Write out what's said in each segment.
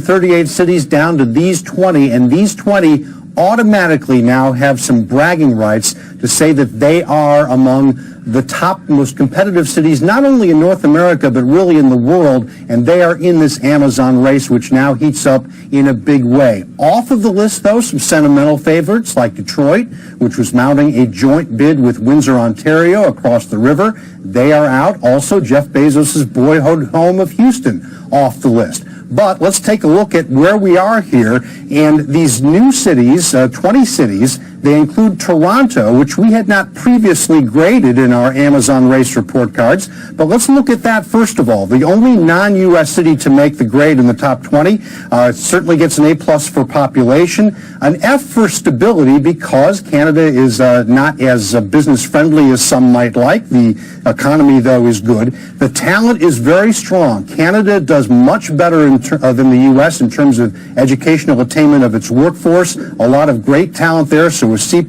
38 cities down to these 20, and these 20 automatically now have some bragging rights to say that they are among the top most competitive cities, not only in North America, but really in the world, and they are in this Amazon race, which now heats up in a big way. Off of the list, though, some sentimental favorites like Detroit, which was mounting a joint bid with Windsor, Ontario, across the river. They are out. Also, Jeff Bezos' boyhood home of Houston off the list. But let's take a look at where we are here. And these new cities, 20 cities, they include Toronto, which we had not previously graded in our Amazon race report cards. But let's look at that first of all. The only non-U.S. city to make the grade in the top 20 certainly gets an A+ for population, an F for stability because Canada is not as business-friendly as some might like. The economy, though, is good. The talent is very strong. Canada does much better than the U.S. in terms of educational attainment of its workforce. A lot of great talent there, so a C+,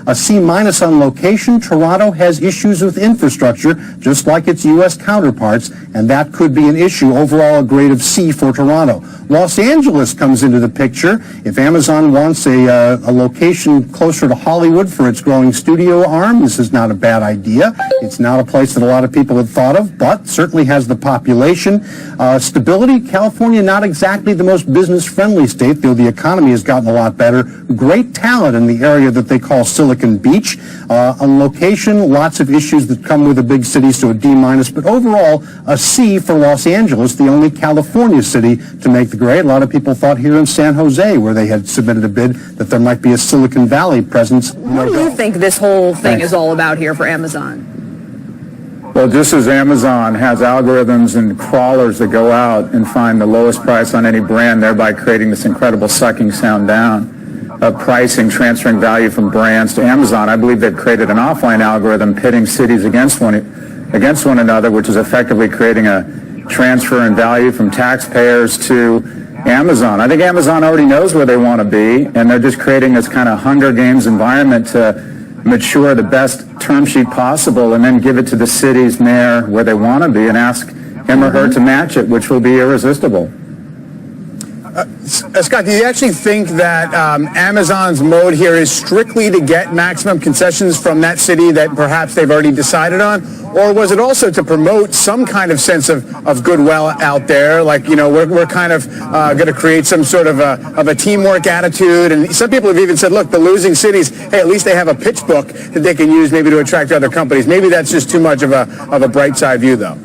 a C- on location. Toronto has issues with infrastructure, just like its U.S. counterparts, and that could be an issue. Overall, a grade of C for Toronto. Los Angeles comes into the picture. If Amazon wants a location closer to Hollywood for its growing studio arm, this is not a bad idea. It's not a place that a lot of people had thought of, but certainly has the population. Stability, California, not exactly the most business-friendly state, though the economy has gotten a lot better. Great talent in the area that they call Silicon Beach. On location, lots of issues that come with a big city, so a D-, but overall, a C for Los Angeles, the only California city to make the grade. A lot of people thought here in San Jose, where they had submitted a bid, that there might be a Silicon Valley presence. What do you think this whole thing is all about here for Amazon? Well, just as Amazon has algorithms and crawlers that go out and find the lowest price on any brand, thereby creating this incredible sucking sound down of pricing, transferring value from brands to Amazon, I believe they've created an offline algorithm pitting cities against one another, which is effectively creating a transfer in value from taxpayers to Amazon. I think Amazon already knows where they want to be, and they're just creating this kind of Hunger Games environment to mature the best term sheet possible and then give it to the city's mayor where they want to be and ask him or her to match it, which will be irresistible. Scott, do you actually think that Amazon's mode here is strictly to get maximum concessions from that city that perhaps they've already decided on? Or was it also to promote some kind of sense of goodwill out there? Like, you know, we're kind of going to create some sort of a teamwork attitude. And some people have even said, look, the losing cities, hey, at least they have a pitch book that they can use maybe to attract other companies. Maybe that's just too much of a bright side view, though.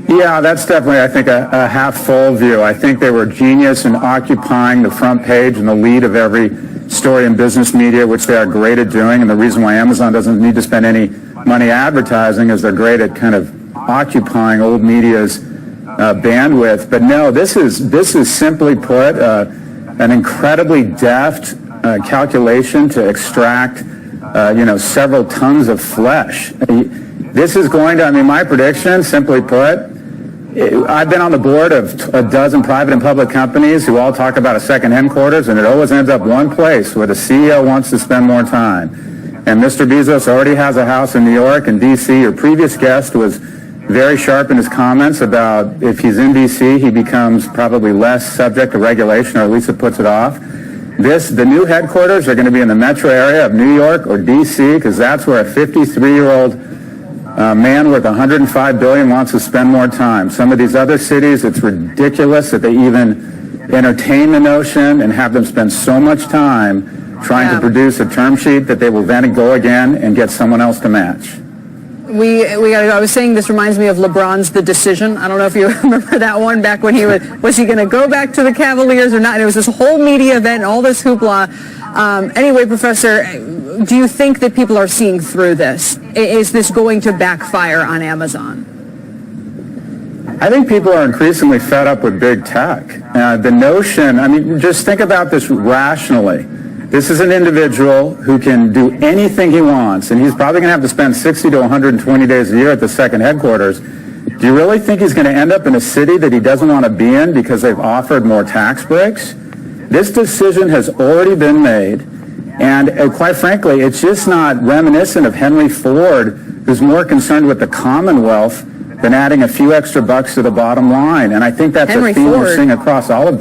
Yeah, that's definitely, I think, a half-full view. I think they were genius in occupying the front page and the lead of every story in business media, which they are great at doing. And the reason why Amazon doesn't need to spend any money advertising is they're great at kind of occupying old media's bandwidth. But no, this is simply put an incredibly deft calculation to extract, several tons of flesh. This is going to, my prediction, simply put, I've been on the board of a dozen private and public companies who all talk about a second headquarters, and it always ends up one place where the CEO wants to spend more time. And Mr. Bezos already has a house in New York and D.C. Your previous guest was very sharp in his comments about if he's in D.C., he becomes probably less subject to regulation, or at least it puts it off. The new headquarters are going to be in the metro area of New York or D.C., because that's where a 53-year-old man worth $105 billion wants to spend more time. Some of these other cities, it's ridiculous that they even entertain the notion and have them spend so much time trying to produce a term sheet that they will then go again and get someone else to match. I was saying this reminds me of LeBron's The Decision. I don't know if you remember that one back when he was he going to go back to the Cavaliers or not? And it was this whole media event and all this hoopla. Anyway, Professor, do you think that people are seeing through this? Is this going to backfire on Amazon? I think people are increasingly fed up with big tech. The notion, just think about this rationally. This is an individual who can do anything he wants, and he's probably going to have to spend 60 to 120 days a year at the second headquarters. Do you really think he's going to end up in a city that he doesn't want to be in because they've offered more tax breaks? This decision has already been made, and quite frankly, it's just not reminiscent of Henry Ford, who's more concerned with the Commonwealth than adding a few extra bucks to the bottom line. And I think that's Henry a theme we're Ford. seeing across all of